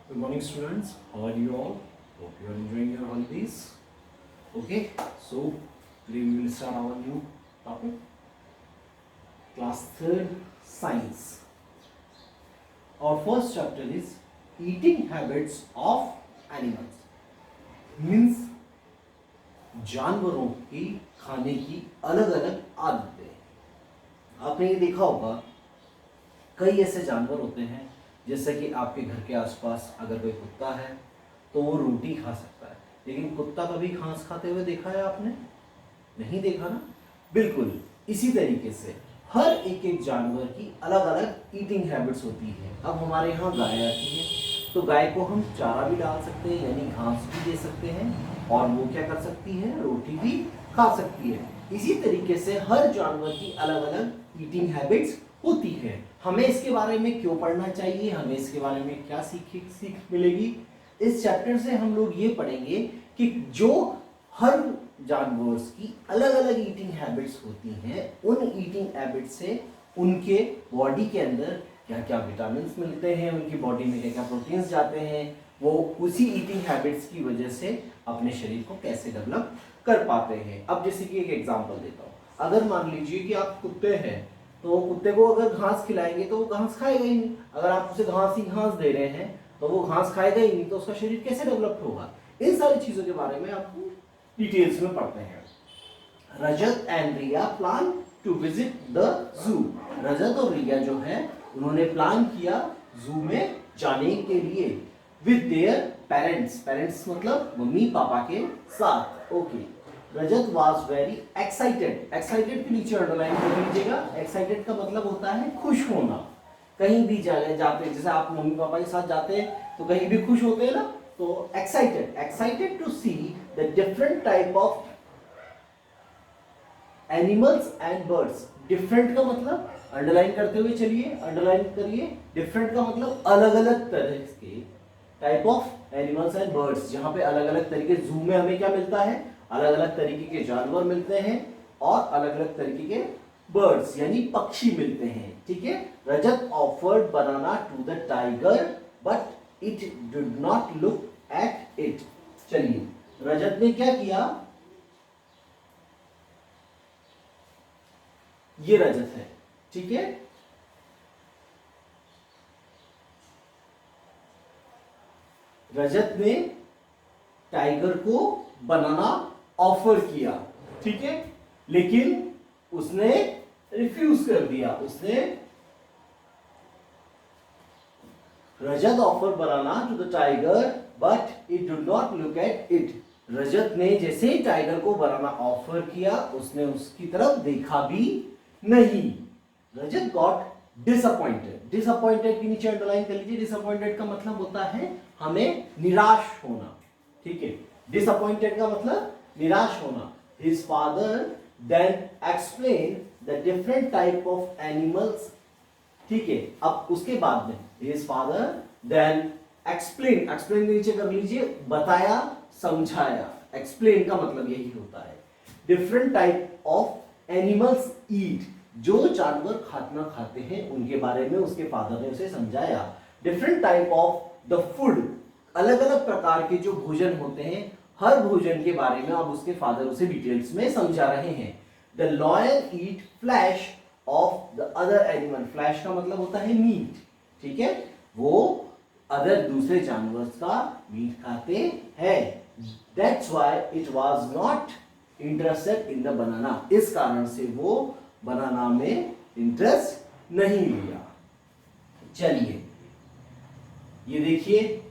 Good morning, students. How are you all? Hope you are enjoying your holidays. Okay, so today we will start our new topic, class third, science. Our first chapter is eating habits of animals. Means जानवरों की खाने की अलग अलग आदतें। आपने ये देखा होगा, कई ऐसे जानवर होते हैं जैसे कि आपके घर के आसपास अगर कोई कुत्ता है तो वो रोटी खा सकता है, लेकिन कुत्ता कभी घास खाते हुए देखा है आपने? नहीं देखा ना। बिल्कुल इसी तरीके से हर एक जानवर की अलग अलग ईटिंग हैबिट्स होती है। अब हमारे यहाँ गाय आती है तो गाय को हम चारा भी डाल सकते हैं, यानी घास भी दे सकते हैं, और वो क्या कर सकती है, रोटी भी खा सकती है। इसी तरीके से हर जानवर की अलग अलग ईटिंग हैबिट्स होती है। हमें इसके बारे में क्यों पढ़ना चाहिए, हमें इसके बारे में क्या सीख मिलेगी, इस चैप्टर से हम लोग ये पढ़ेंगे कि जो हर जानवर की अलग अलग ईटिंग हैबिट्स होती हैं, उन ईटिंग हैबिट से उनके बॉडी के अंदर क्या क्या विटामिन मिलते हैं, उनकी बॉडी में क्या क्या प्रोटीन्स जाते हैं, वो उसी ईटिंग हैबिट्स की वजह से अपने शरीर को कैसे डेवलप कर पाते हैं। अब जैसे कि एक एग्जांपल देता हूँ, अगर मान लीजिए कि आप कुत्ते हैं तो कुत्ते को अगर घास खिलाएंगे तो वो घास खाएगा ही नहीं। अगर आप उसे घास ही घास दे रहे हैं तो वो घास खाएगा ही नहीं, तो उसका शरीर कैसे डेवलप होगा। इन सारी चीजों के बारे में आपको डिटेल्स में पढ़ते हैं। Rajat and Riya plan to visit the zoo. Rajat और रिया जो है उन्होंने प्लान किया जू में जाने के लिए विद देयर पेरेंट्स। पेरेंट्स मतलब मम्मी पापा के साथ। Okay, Rajat was very excited. Excited के नीचे अंडरलाइन कर लीजिएगा। एक्साइटेड का मतलब होता है खुश होना। कहीं भी जाते हैं, जैसे आप मम्मी पापा के साथ जाते हैं तो कहीं भी खुश होते हैं ना, तो excited. Excited to see the different type of animals and birds. Different का मतलब अंडरलाइन करते हुए चलिए, अंडरलाइन करिए। डिफरेंट का मतलब अलग अलग तरह के type of animals and birds, जहां पे अलग अलग तरीके, जू में हमें क्या मिलता है, अलग अलग तरीके के जानवर मिलते हैं और अलग अलग तरीके के बर्ड्स यानी पक्षी मिलते हैं। ठीक है। Rajat offered banana to the tiger but it did not look at it. चलिए, रजत ने क्या किया, ये रजत है, ठीक है। रजत ने टाइगर को बनाना ऑफर किया, ठीक है, लेकिन उसने रिफ्यूज कर दिया। उसने Rajat offer banana to the tiger but it did not look at it. Rajat ने जैसे ही टाइगर को बनाना ऑफर किया, उसने उसकी तरफ देखा भी नहीं। रजत गॉट डिसअपॉइंटेड। डिसअपॉइंटेड के नीचे अंडरलाइन कर लीजिए। डिसअपॉइंटेड का मतलब होता है हमें निराश होना, ठीक है। डिसअपॉइंटेड का मतलब निराश होना। His father then explained the different type of animals, ठीक है। अब उसके बाद में his father then explain, explain के नीचे कर लीजिए, बताया समझाया। explain का मतलब यही होता है। different type of animals eat, जो जानवर खाना खाते हैं उनके बारे में उसके फादर ने उसे समझाया। different type of the food, अलग अलग प्रकार के जो भोजन होते हैं, हर भोजन के बारे में अब उसके फादर उसे डिटेल्स में समझा रहे हैं। The lion eat flash of the other animal. Flash का मतलब होता है मीट, ठीक है। वो अदर दूसरे जानवर का मीट खाते हैं। That's why it was not interested in the banana. इस कारण से वो बनाना में इंटरेस्ट नहीं लिया। चलिए, ये देखिए,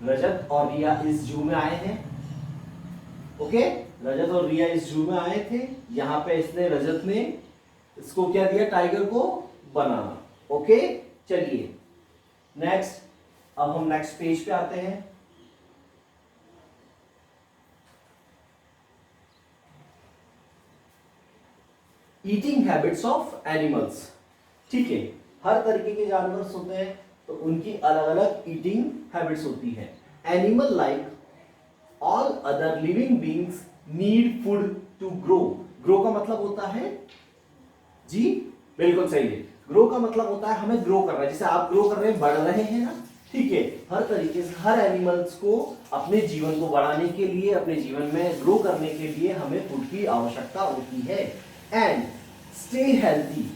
रजत और रिया इस जू में आए हैं। ओके, रजत और रिया इस जू में आए थे। यहां पे इसने, रजत ने इसको क्या दिया, टाइगर को बनाना। ओके, चलिए नेक्स्ट। अब हम नेक्स्ट पेज पे आते हैं। ईटिंग हैबिट्स ऑफ एनिमल्स, ठीक है। हर तरीके के जानवर होते हैं तो उनकी अलग अलग ईटिंग हैबिट्स होती है। Animal like all other living beings need food to grow. Grow का मतलब होता है, जी बिल्कुल सही है, ग्रो का मतलब होता है हमें ग्रो करना है, जैसे आप ग्रो कर रहे हैं, बढ़ रहे हैं ना, ठीक है। हर तरीके से हर एनिमल्स को अपने जीवन को बढ़ाने के लिए, अपने जीवन में ग्रो करने के लिए हमें फूड की आवश्यकता होती है। And stay healthy,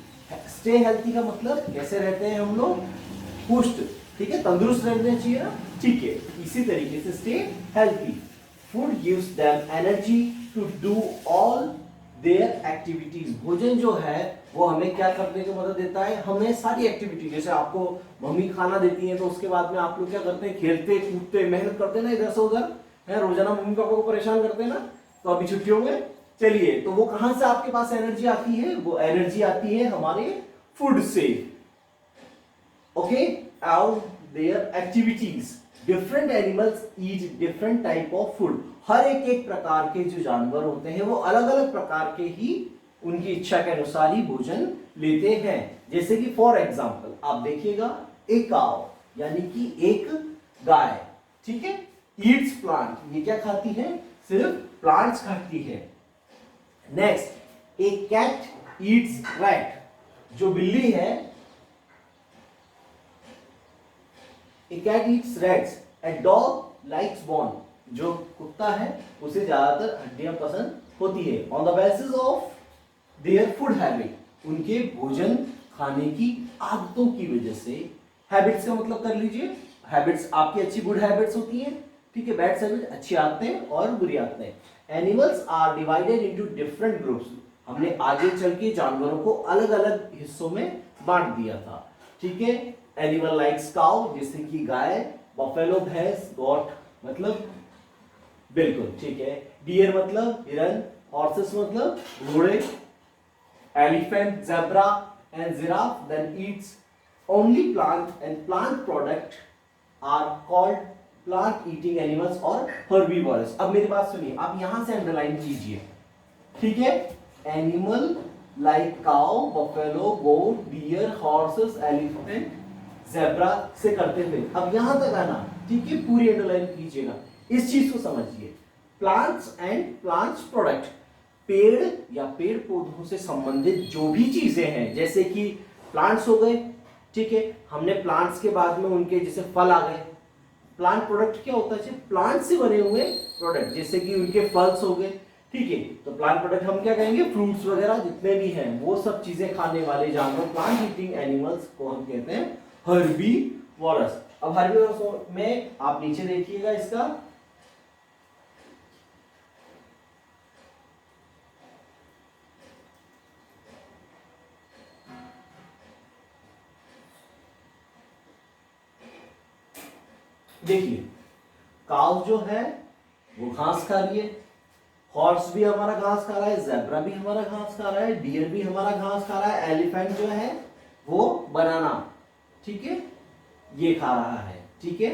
stay healthy का मतलब कैसे रहते हैं हम लोग, पुष्ट, ठीक है, तंदुरुस्त रहना चाहिए ना, ठीक है। इसी तरीके से stay healthy, food gives them energy to do all their activities. भोजन जो है वो हमें क्या करने की मदद देता है, हमें सारी एक्टिविटी, जैसे आपको मम्मी खाना देती है तो उसके बाद में आप लोग क्या करते हैं, खेलते कूदते मेहनत करते हैं ना इधर से उधर, है रोजाना मम्मी पापा को परेशान करते हैं ना। तो अभी छुट्टियों में चलिए, तो वो कहां से आपके पास एनर्जी आती है, वो एनर्जी आती है हमारे फूड से, okay. Out there activities, different animals eat different type of food. हर एक प्रकार के जो जानवर होते हैं वो अलग अलग प्रकार के ही उनकी इच्छा के अनुसार ही भोजन लेते हैं। जैसे कि फॉर एग्जाम्पल आप देखिएगा, एक काव यानी कि एक गाय, ठीक है, ईट्स प्लांट, ये क्या खाती है, सिर्फ प्लांट्स खाती है। Next, a cat eats rat, जो बिल्ली है, a cat eats rats, a dog likes bone, जो कुत्ता है उसे ज्यादातर हड्डियां पसंद होती है। On the basis of their food habit, उनके भोजन खाने की आदतों की वजह से। हैबिट्स का मतलब कर लीजिए, हैबिट्स आपकी अच्छी गुड हैबिट्स होती हैं, ठीक है, बैड हैबिट अच्छी आदतें और बुरी आदतें। Animals are divided into different groups, हमने आगे चल के जानवरों को अलग अलग हिस्सों में बांट दिया था, ठीक है। एनिमल लाइक्स काउ, जैसे कि गाय, बफेलो भैंस, गॉट मतलब बिल्कुल, ठीक है, डियर मतलब हिरन, हॉर्सेस मतलब घोड़े, elephant, zebra and giraffe then eats only plant and plant product are called plant eating animals or herbivores। अब मेरी बात सुनिए, आप यहां से अंडरलाइन कीजिए, ठीक है। एनिमल लाइक काउ, बफेलो, गोट, डियर, हॉर्सेस, एलिफेंट, जेब्रा से करते थे, अब यहां तक आना, ठीक है, पूरी अंडरलाइन कीजिएगा, इस चीज को समझिए। प्लांट्स एंड प्लांट्स प्रोडक्ट, पेड़ या पेड़ पौधों से संबंधित जो भी चीजें हैं, जैसे कि प्लांट्स हो गए, ठीक है, हमने प्लांट्स के बाद में उनके जैसे फल आ गए। प्लांट प्रोडक्ट क्या होता है, प्लांट से बने हुए प्रोडक्ट, जैसे कि उनके फल्स हो गए, ठीक है। तो प्लांट प्रोडक्ट हम क्या कहेंगे, फ्रूट्स वगैरह जितने भी हैं वो सब चीजें खाने वाले जानवर, प्लांट ईटिंग एनिमल्स को हम कहते हैं हर्बीवोरस। अब हर्बीवोरस में आप नीचे देखिएगा इसका, देखिए काउ जो है वो घास खा रही है, हॉर्स भी हमारा घास खा रहा है, ज़ेब्रा भी हमारा घास खा रहा है, डियर भी हमारा घास खा रहा है, एलिफेंट जो है वो बनाना, ठीक है, ये खा रहा है, ठीक है।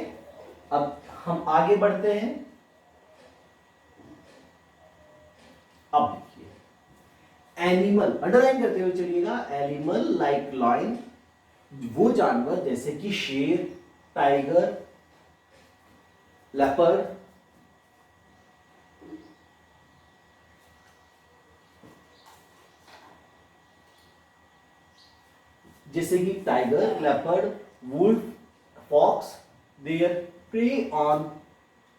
अब हम आगे बढ़ते हैं, अब देखिए एनिमल, अंडरलाइन करते हुए चलिएगा, एनिमल लाइक लायन, वो जानवर जैसे कि शेर, टाइगर, लेपर्ड, जैसे कि tiger, leopard, wolf, fox, there prey on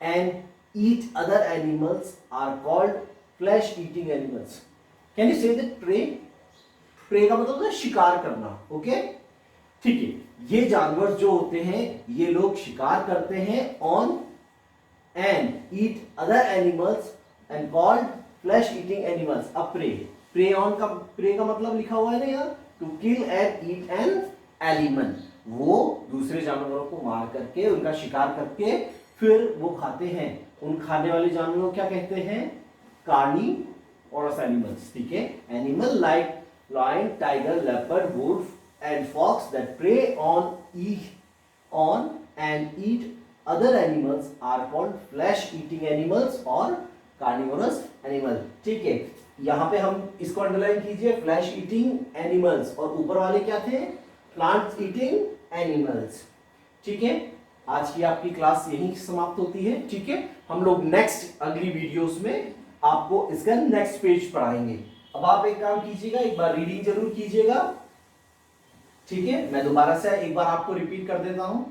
and eat other animals are called flesh eating animals. Can you say that prey, prey का मतलब है शिकार करना, ओके, ठीक है। ये जानवर जो होते हैं ये लोग शिकार करते हैं on and eat other animals and called flesh eating animals. अब प्रे, प्रे ऑन का, प्रे का मतलब लिखा हुआ है ना यहाँ, to kill and eat an animal, वो दूसरे जानवरों को मार करके, उनका शिकार करके फिर वो खाते हैं। उन खाने वाले जानवरों को क्या कहते हैं, कार्निवोरस एनिमल्स, ठीक है। Animal like lion, tiger, leopard, wolf and fox that prey on and eat other animals are called flesh eating animals और carnivorous animal, ठीक है। यहाँ पे हम इसको अंडरलाइन कीजिए, फ्लैश ईटिंग एनिमल्स, और ऊपर वाले क्या थे, प्लांट ईटिंग एनिमल्स, ठीक है। आज की आपकी क्लास यहीं समाप्त होती है, ठीक है। हम लोग नेक्स्ट अगली वीडियोस में आपको इसका नेक्स्ट पेज पढ़ाएंगे। अब आप एक काम कीजिएगा, एक बार रीडिंग जरूर कीजिएगा, ठीक है, मैं दोबारा से एक बार आपको रिपीट कर देता हूं।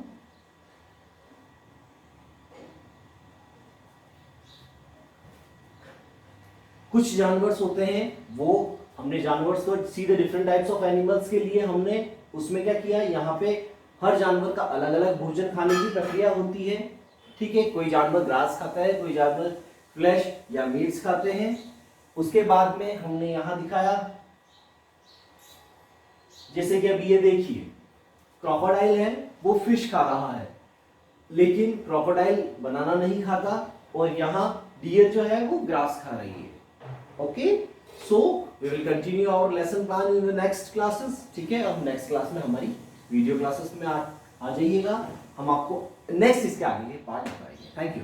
कुछ जानवर्स होते हैं, वो हमने जानवर्स को सी the different types of animals के लिए हमने उसमें क्या किया, यहाँ पे हर जानवर का अलग अलग भोजन खाने की प्रक्रिया होती है। ठीक है, कोई जानवर ग्रास खाता है, कोई जानवर फ्लैश या मीट्स खाते हैं। उसके बाद में हमने यहां दिखाया, जैसे कि अभी ये देखिए क्रोकोडाइल है, वो फिश खा रहा है, लेकिन क्रोकोडाइल बनाना नहीं खाता, और यहाँ डियर जो है वो ग्रास खा रही है। Okay, so we will continue our lesson plan in the next classes. ठीक है, अब नेक्स्ट क्लास में हमारी वीडियो क्लासेस में आ जाइएगा, हम आपको नेक्स्ट इसके आगे के पार्ट बताएंगे। Thank you.